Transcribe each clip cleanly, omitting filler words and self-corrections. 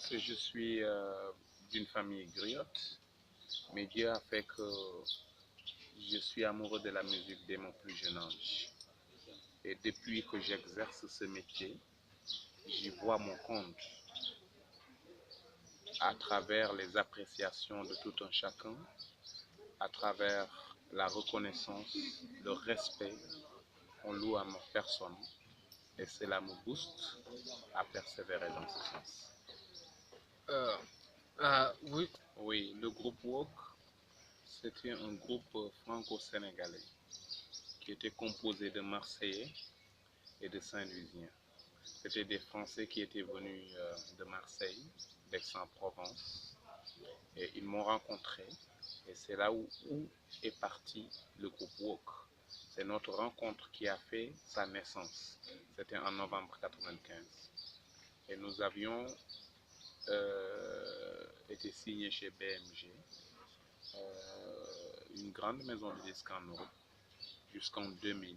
parce que je suis d'une famille griotte, mais Dieu a fait que je suis amoureux de la musique dès mon plus jeune âge. Et depuis que j'exerce ce métier, j'y vois mon compte à travers les appréciations de tout un chacun, à travers la reconnaissance, le respect qu'on loue à ma personne. Et cela me booste à persévérer dans ce sens. Euh, oui, Oui, le groupe WOK, c'était un groupe franco-sénégalais qui était composé de Marseillais et de Saint-Louisiens. C'était des Français qui étaient venus de Marseille, d'Aix-en-Provence, et ils m'ont rencontré. Et c'est là où est parti le groupe WOK. C'est notre rencontre qui a fait sa naissance. C'était en novembre 1995. Et nous avions été signés chez BMG, une grande maison de disques en Europe, jusqu'en 2000,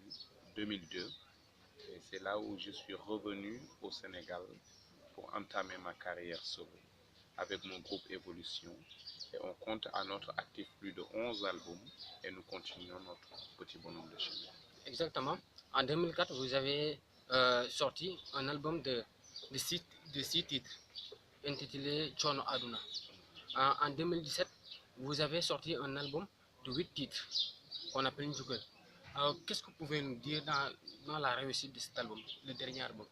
2002. Et c'est là où je suis revenu au Sénégal pour entamer ma carrière solo avec mon groupe Evolution. Et on compte à notre actif plus de 11 albums et nous continuons notre petit bonhomme de chemin. exactement. En 2004, vous avez sorti un album de, six, de 6 titres intitulé Chono Aduna. En 2017, vous avez sorti un album de 8 titres qu'on appelle Njugel. Qu'est-ce que vous pouvez nous dire dans la réussite de cet album, le dernier album?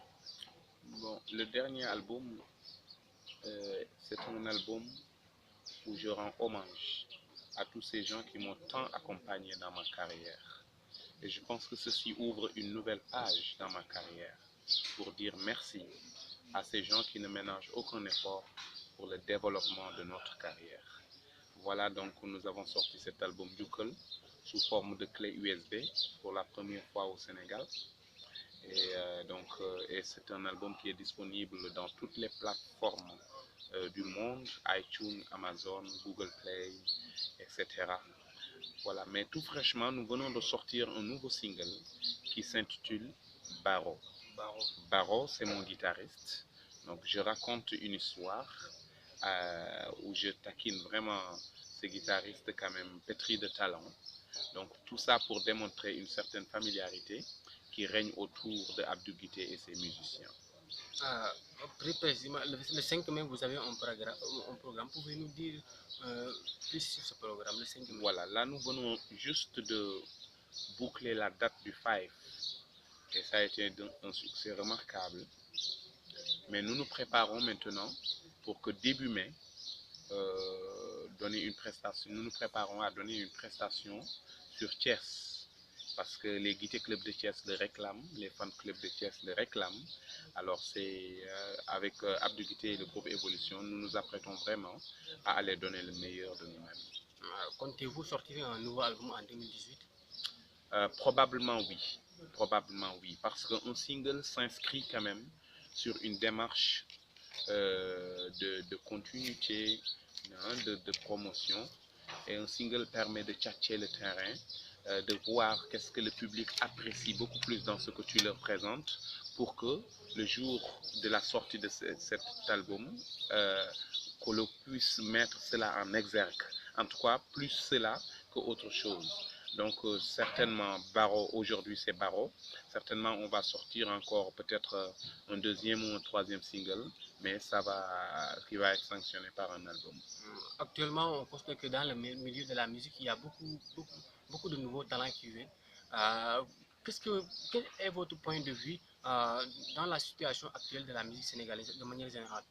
Bon, le dernier album, c'est un album où je rends hommage à tous ces gens qui m'ont tant accompagné dans ma carrière. Et je pense que ceci ouvre une nouvelle page dans ma carrière pour dire merci à ces gens qui ne ménagent aucun effort pour le développement de notre carrière. Voilà donc où nous avons sorti cet album Dukal sous forme de clé USB pour la première fois au Sénégal. Et c'est un album qui est disponible dans toutes les plateformes du monde, iTunes, Amazon, Google Play, etc. Voilà, mais tout fraîchement, nous venons de sortir un nouveau single qui s'intitule Baro. Baro. Baro, c'est mon guitariste. Donc, je raconte une histoire où je taquine vraiment ces guitaristes quand même pétris de talent. Donc, tout ça pour démontrer une certaine familiarité qui règne autour de Abdou Guité et ses musiciens. Euh, Plus précisément, le 5 mai, vous avez un programme. Pouvez-vous nous dire plus sur ce programme, le 5 mai? Voilà, là nous venons juste de boucler la date du 5 et ça a été un succès remarquable. Mais nous nous préparons maintenant pour que début mai, donner une prestation. Nous nous préparons à donner une prestation sur Thiès parce que les Guité Club de Thiès le réclament, les fans club de Thiès le réclament. Alors c'est avec Abdou Guité et le groupe Evolution, nous nous apprêtons vraiment à aller donner le meilleur de nous-mêmes. Comptez-vous sortir un nouveau album en 2018? Probablement oui. Probablement oui. Parce qu'un single s'inscrit quand même sur une démarche de continuité, hein, de promotion. Et un single permet de tchatcher le terrain, de voir qu'est-ce que le public apprécie beaucoup plus dans ce que tu leur présentes pour que le jour de la sortie de cet album, que l'on puisse mettre cela en exergue. En tout cas, plus cela qu'autre chose. Donc certainement Baro, aujourd'hui c'est Baro. Certainement on va sortir encore peut-être un deuxième ou un troisième single, mais qui va être sanctionné par un album. Actuellement, on constate que dans le milieu de la musique, il y a beaucoup de nouveaux talents qui viennent. Euh, Quel est votre point de vue dans la situation actuelle de la musique sénégalaise de manière générale?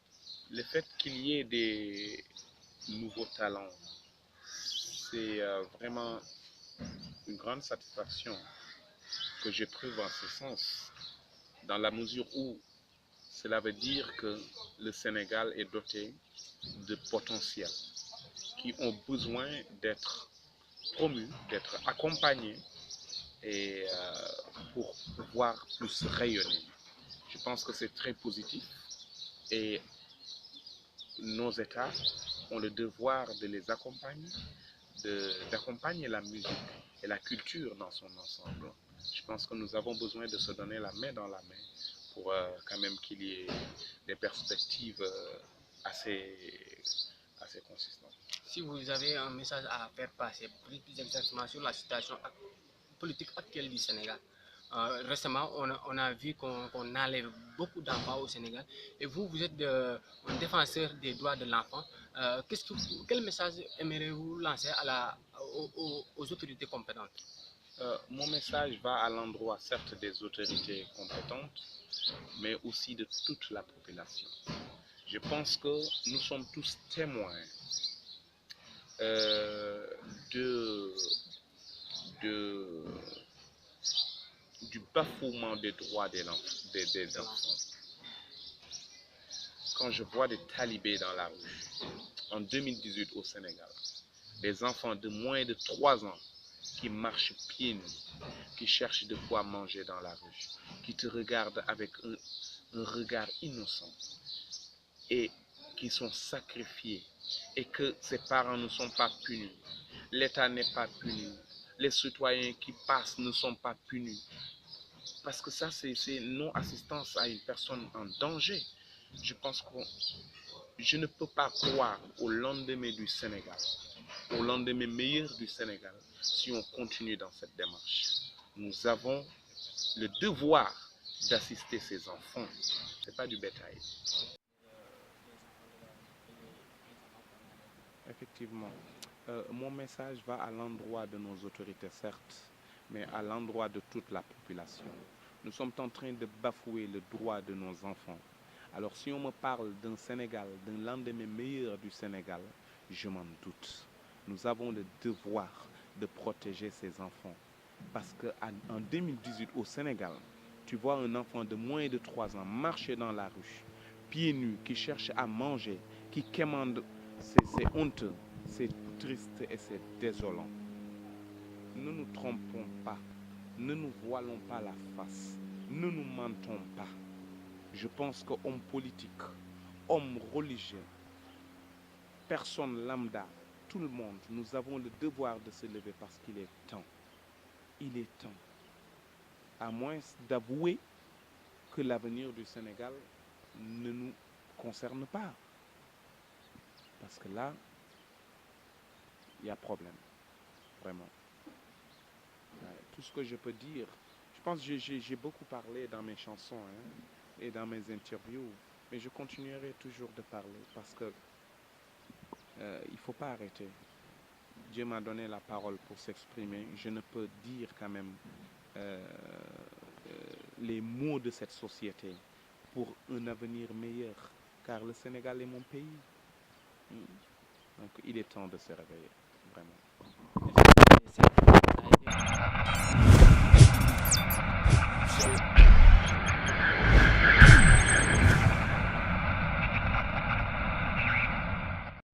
Le fait qu'il y ait des nouveaux talents, c'est vraiment une grande satisfaction que j'éprouve en ce sens, dans la mesure où cela veut dire que le Sénégal est doté de potentiel qui ont besoin d'être promus, d'être accompagnés et pour pouvoir plus rayonner. Je pense que c'est très positif et nos États ont le devoir de les accompagner, d'accompagner la musique et la culture dans son ensemble. Je pense que nous avons besoin de se donner la main dans la main pour quand même qu'il y ait des perspectives assez consistant. Si vous avez un message à faire passer plus exactement sur la situation politique actuelle du Sénégal, récemment, on a vu qu'on enlève beaucoup d'enfants au Sénégal et vous, vous êtes un défenseur des droits de l'enfant. Quel message aimeriez-vous lancer aux autorités compétentes? Mon message va à l'endroit certes des autorités compétentes, mais aussi de toute la population. Je pense que nous sommes tous témoins du bafouement des droits des enfants. Quand je vois des talibés dans la rue, en 2018 au Sénégal, des enfants de moins de 3 ans qui marchent pieds nus, qui cherchent de quoi manger dans la rue, qui te regardent avec un regard innocent et qui sont sacrifiés et que ses parents ne sont pas punis, l'État n'est pas puni, les citoyens qui passent ne sont pas punis. Parce que ça, c'est non-assistance à une personne en danger. Je pense que je ne peux pas croire au lendemain du Sénégal, au lendemain meilleur du Sénégal, si on continue dans cette démarche. Nous avons le devoir d'assister ces enfants. Ce n'est pas du bétail. Effectivement, mon message va à l'endroit de nos autorités, certes, mais à l'endroit de toute la population. Nous sommes en train de bafouer le droit de nos enfants. Alors si on me parle d'un Sénégal, d'un lendemain meilleur du Sénégal, je m'en doute. Nous avons le devoir de protéger ces enfants. Parce qu'en 2018 au Sénégal, tu vois un enfant de moins de 3 ans marcher dans la rue, pieds nus, qui cherche à manger, qui quémande. C'est honteux, c'est triste et c'est désolant. Ne nous trompons pas, ne nous voilons pas la face, ne nous mentons pas. Je pense qu'homme politique, homme religieux, personne lambda, tout le monde, nous avons le devoir de se lever parce qu'il est temps. Il est temps. À moins d'avouer que l'avenir du Sénégal ne nous concerne pas. Parce que là, il y a problème, vraiment. Tout ce que je peux dire, je pense que j'ai beaucoup parlé dans mes chansons et dans mes interviews, mais je continuerai toujours de parler parce que il ne faut pas arrêter. Dieu m'a donné la parole pour s'exprimer. Je ne peux dire quand même les mots de cette société pour un avenir meilleur, car le Sénégal est mon pays. Donc il est temps de se réveiller, vraiment. Merci.